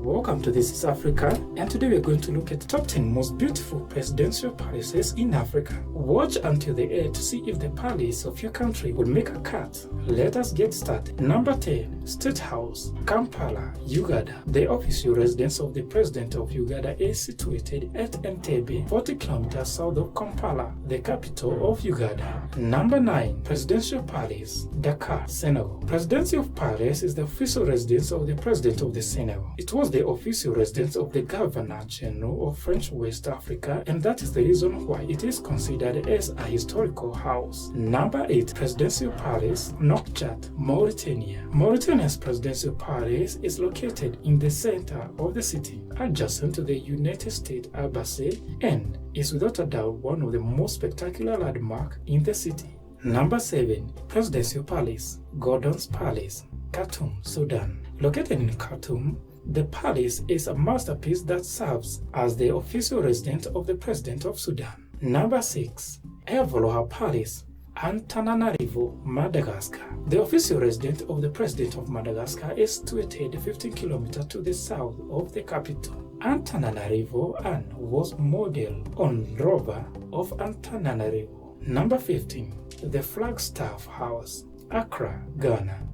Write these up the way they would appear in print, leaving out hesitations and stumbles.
Welcome to This is Africa, and today we are going to look at the top 10 most beautiful presidential palaces in Africa. Watch until the end to see if the palace of your country will make a cut. Let us get started. Number 10. State House, Kampala, Uganda. The official residence of the President of Uganda is situated at Entebbe, 40 kilometers south of Kampala, the capital of Uganda. Number 9. Presidential Palace, Dakar, Senegal. Presidential Palace is the official residence of the President of the Senegal. It was the official residence of the Governor General of French West Africa, and that is the reason why it is considered as a historical house. Number 8. Presidential Palace, Nouakchott, Mauritania. Mauritania's presidential palace is located in the center of the city, adjacent to the United States Embassy, and is without a doubt one of the most spectacular landmarks in the city. Number 7. Presidential Palace, Gordon's Palace, Khartoum, Sudan. Located in Khartoum, the palace is a masterpiece that serves as the official residence of the President of Sudan. Number 6. Evoloha Palace, Antananarivo, Madagascar. The official residence of the President of Madagascar is situated 15 kilometers to the south of the capital. Antananarivo was modeled on Rover of Antananarivo. Number 15. The Flagstaff House, Accra, Ghana.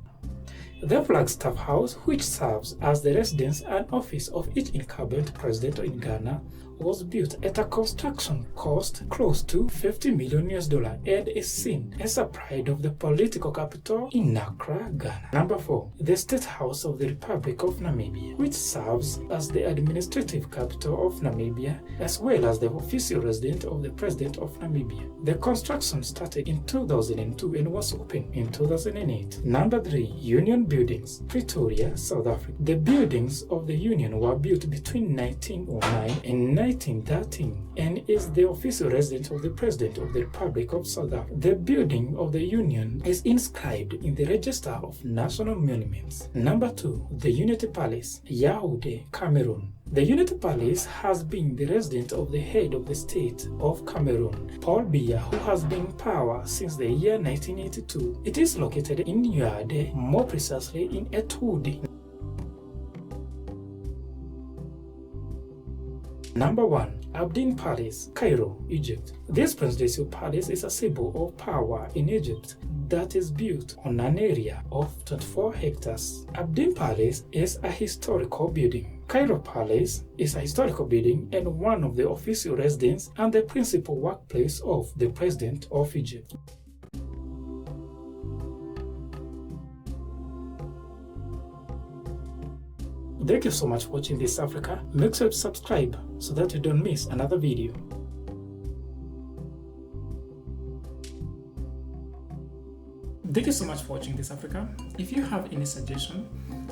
The Flagstaff House, which serves as the residence and office of each incumbent president in Ghana, was built at a construction cost close to $50 million and is seen as a pride of the political capital in Accra, Ghana. Number 4. The State House of the Republic of Namibia, which serves as the administrative capital of Namibia as well as the official residence of the President of Namibia. The construction started in 2002 and was opened in 2008. Number 3. Union Buildings, Pretoria, South Africa. The buildings of the Union were built between 1909 and 1913 and is the official residence of the President of the Republic of South Africa. The building of the Union is inscribed in the Register of National Monuments. Number 2. The Unity Palace, Yaoundé, Cameroon. The Unity Palace has been the residence of the head of the state of Cameroon, Paul Biya, who has been in power since the year 1982. It is located in Yaoundé, more precisely in Etoudi. Number 1. Abdin Palace, Cairo, Egypt. This presidential palace is a symbol of power in Egypt that is built on an area of 24 hectares. Abdin Palace is a historical building. Cairo Palace is a historical building and one of the official residences and the principal workplace of the President of Egypt. Thank you so much for watching This Africa. Make sure to subscribe so that you don't miss another video. Thank you so much for watching This Africa. If you have any suggestion,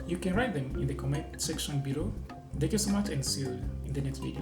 you can write them in the comment section below. Thank you so much and see you in the next video.